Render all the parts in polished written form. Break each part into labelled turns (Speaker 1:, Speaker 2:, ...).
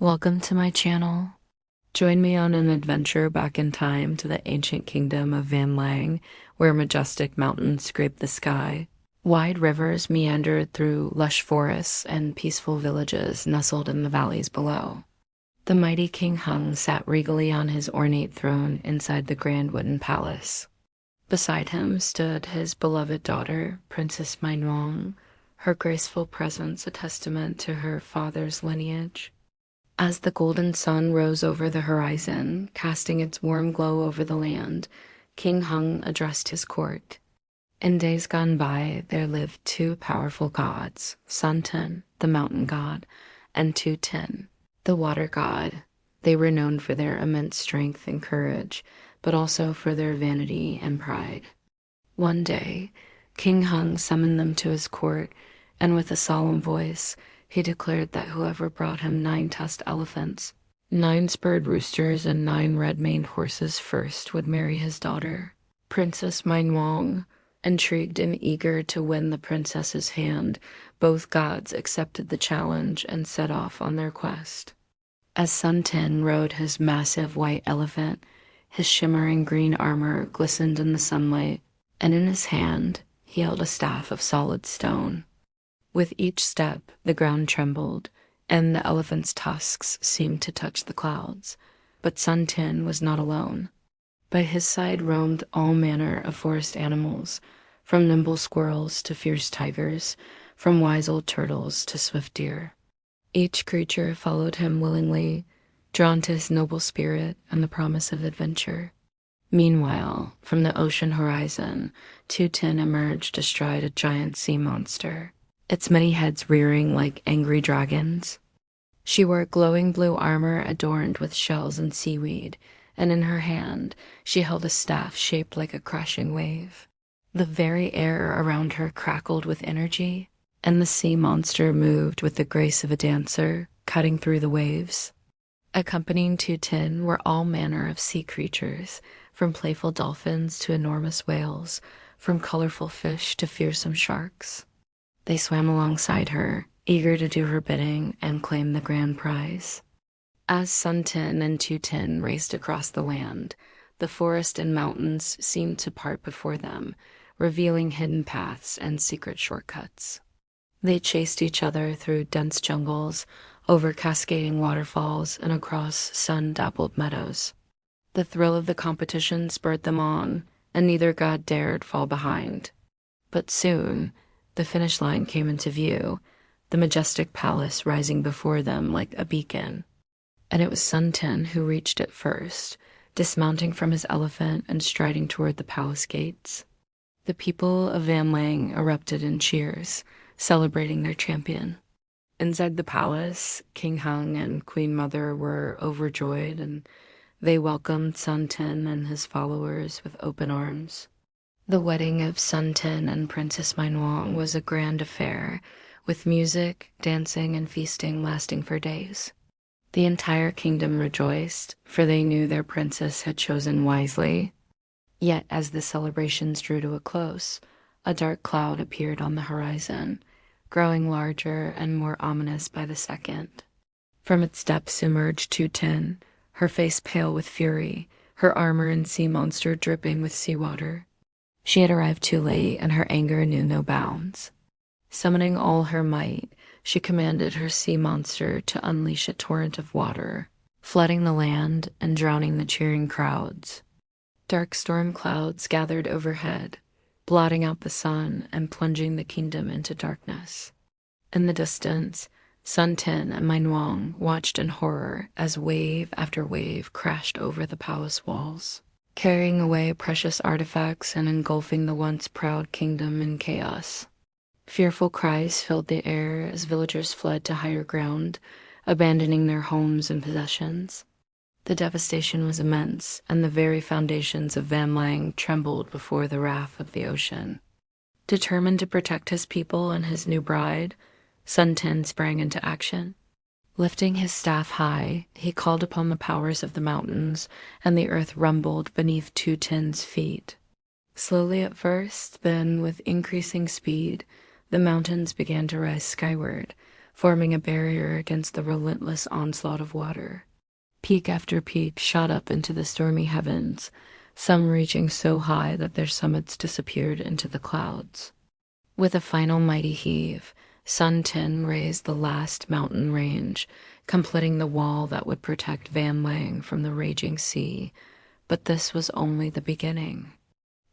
Speaker 1: Welcome to my channel. Join me on an adventure back in time to the ancient kingdom of Van Lang, where majestic mountains scrape the sky. Wide rivers meandered through lush forests and peaceful villages nestled in the valleys below. The mighty King Hung sat regally on his ornate throne inside the grand wooden palace. Beside him stood his beloved daughter, Princess My Nuong, her graceful presence a testament to her father's lineage. As the golden sun rose over the horizon, casting its warm glow over the land, King Hung addressed his court. In days gone by, there lived two powerful gods, Sun Tin, the mountain god, and Thuy Tinh, the water god. They were known for their immense strength and courage, but also for their vanity and pride. One day, King Hung summoned them to his court, and with a solemn voice, he declared that whoever brought him 9 tusked elephants, 9 spurred roosters, and 9 red-maned horses first would marry his daughter, Princess My Nuong. Intrigued and eager to win the princess's hand, both gods accepted the challenge and set off on their quest. As Sun Tin rode his massive white elephant, his shimmering green armor glistened in the sunlight, and in his hand he held a staff of solid stone. With each step, the ground trembled, and the elephant's tusks seemed to touch the clouds. But Sun Tin was not alone. By his side roamed all manner of forest animals, from nimble squirrels to fierce tigers, from wise old turtles to swift deer. Each creature followed him willingly, drawn to his noble spirit and the promise of adventure. Meanwhile, from the ocean horizon, Thuy Tinh emerged astride a giant sea monster, its many heads rearing like angry dragons. She wore glowing blue armor adorned with shells and seaweed, and in her hand she held a staff shaped like a crashing wave. The very air around her crackled with energy, and the sea monster moved with the grace of a dancer, cutting through the waves. Accompanying Thuy Tinh were all manner of sea creatures, from playful dolphins to enormous whales, from colorful fish to fearsome sharks. They swam alongside her, eager to do her bidding and claim the grand prize. As Sun Tin and Thuy Tinh raced across the land, the forest and mountains seemed to part before them, revealing hidden paths and secret shortcuts. They chased each other through dense jungles, over cascading waterfalls, and across sun-dappled meadows. The thrill of the competition spurred them on, and neither god dared fall behind. But soon, the finish line came into view, the majestic palace rising before them like a beacon. And it was Sun Tin who reached it first, dismounting from his elephant and striding toward the palace gates. The people of Van Lang erupted in cheers, celebrating their champion. Inside the palace, King Hung and Queen Mother were overjoyed, and they welcomed Sun Tin and his followers with open arms. The wedding of Sun Tin and Princess My Nuong was a grand affair, with music, dancing, and feasting lasting for days. The entire kingdom rejoiced, for they knew their princess had chosen wisely. Yet as the celebrations drew to a close, a dark cloud appeared on the horizon, growing larger and more ominous by the second. From its depths emerged Thuy Tinh, her face pale with fury, her armor and sea monster dripping with seawater. She had arrived too late, and her anger knew no bounds. Summoning all her might, she commanded her sea monster to unleash a torrent of water, flooding the land and drowning the cheering crowds. Dark storm clouds gathered overhead, blotting out the sun and plunging the kingdom into darkness. In the distance, Sun Tin and My Nuong watched in horror as wave after wave crashed over the palace walls, carrying away precious artifacts and engulfing the once proud kingdom in chaos. Fearful cries filled the air as villagers fled to higher ground, abandoning their homes and possessions. The devastation was immense, and the very foundations of Van Lang trembled before the wrath of the ocean. Determined to protect his people and his new bride, Sun Tin sprang into action. Lifting his staff high, he called upon the powers of the mountains, and the earth rumbled beneath Thuy Tinh feet. Slowly at first, then with increasing speed, the mountains began to rise skyward, forming a barrier against the relentless onslaught of water. Peak after peak shot up into the stormy heavens, some reaching so high that their summits disappeared into the clouds. With a final mighty heave, Sun Tin raised the last mountain range, completing the wall that would protect Van Lang from the raging sea. But this was only the beginning.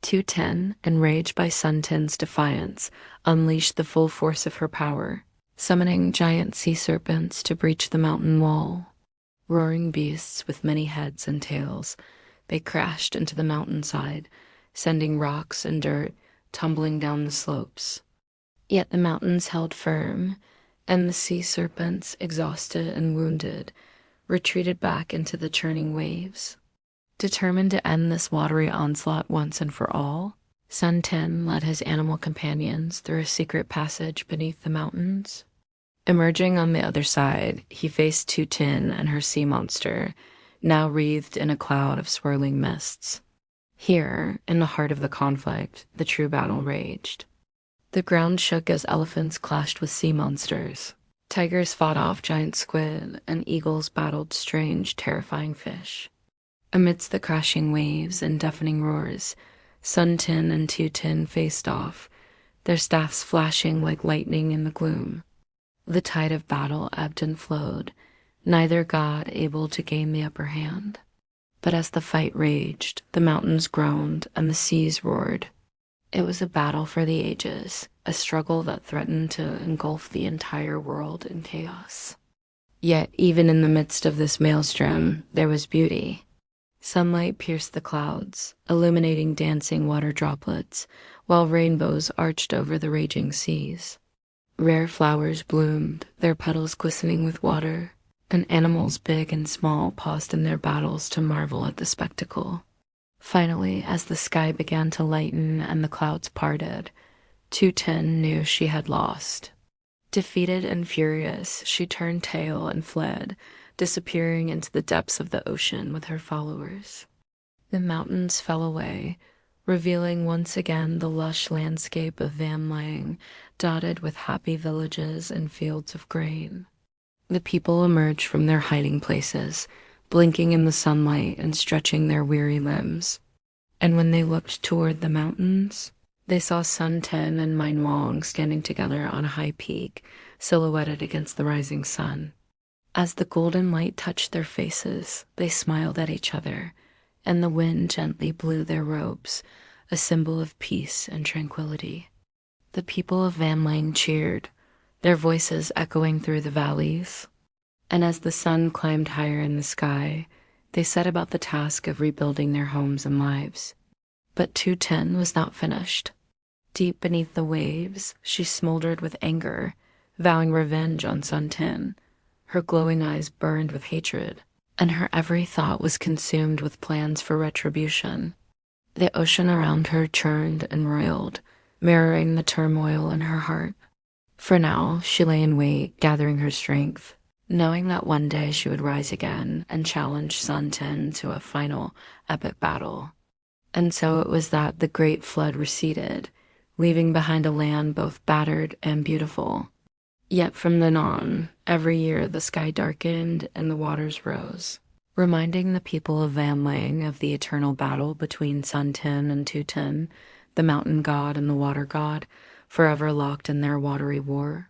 Speaker 1: Thuy Tinh, enraged by Sun Tin's defiance, unleashed the full force of her power, summoning giant sea serpents to breach the mountain wall. Roaring beasts with many heads and tails, they crashed into the mountainside, sending rocks and dirt tumbling down the slopes. Yet the mountains held firm, and the sea serpents, exhausted and wounded, retreated back into the churning waves. Determined to end this watery onslaught once and for all, Sun Tin led his animal companions through a secret passage beneath the mountains. Emerging on the other side, he faced Thuy Tinh and her sea monster, now wreathed in a cloud of swirling mists. Here, in the heart of the conflict, the true battle raged. The ground shook as elephants clashed with sea monsters. Tigers fought off giant squid, and eagles battled strange, terrifying fish. Amidst the crashing waves and deafening roars, Sun Tin and Thuy Tinh faced off, their staffs flashing like lightning in the gloom. The tide of battle ebbed and flowed, neither god able to gain the upper hand. But as the fight raged, the mountains groaned and the seas roared. It was a battle for the ages, a struggle that threatened to engulf the entire world in chaos. Yet, even in the midst of this maelstrom, there was beauty. Sunlight pierced the clouds, illuminating dancing water droplets, while rainbows arched over the raging seas. Rare flowers bloomed, their petals glistening with water, and animals big and small paused in their battles to marvel at the spectacle. Finally, as the sky began to lighten and the clouds parted, Thuy Tinh knew she had lost. Defeated and furious, she turned tail and fled, disappearing into the depths of the ocean with her followers. The mountains fell away, revealing once again the lush landscape of Van Lang, dotted with happy villages and fields of grain. The people emerged from their hiding places, blinking in the sunlight and stretching their weary limbs. And when they looked toward the mountains, they saw Sun Tin and My Nuong standing together on a high peak, silhouetted against the rising sun. As the golden light touched their faces, they smiled at each other, and the wind gently blew their robes, a symbol of peace and tranquility. The people of Van Lang cheered, their voices echoing through the valleys. And as the sun climbed higher in the sky, they set about the task of rebuilding their homes and lives. But Thuy Tinh was not finished. Deep beneath the waves, she smoldered with anger, vowing revenge on Sun Tin. Her glowing eyes burned with hatred, and her every thought was consumed with plans for retribution. The ocean around her churned and roiled, mirroring the turmoil in her heart. For now, she lay in wait, gathering her strength, knowing that one day she would rise again and challenge Sun Tin to a final, epic battle. And so it was that the great flood receded, leaving behind a land both battered and beautiful. Yet from then on, every year the sky darkened and the waters rose, reminding the people of Van Lang of the eternal battle between Sun Tin and Thuy Tinh, the mountain god and the water god, forever locked in their watery war.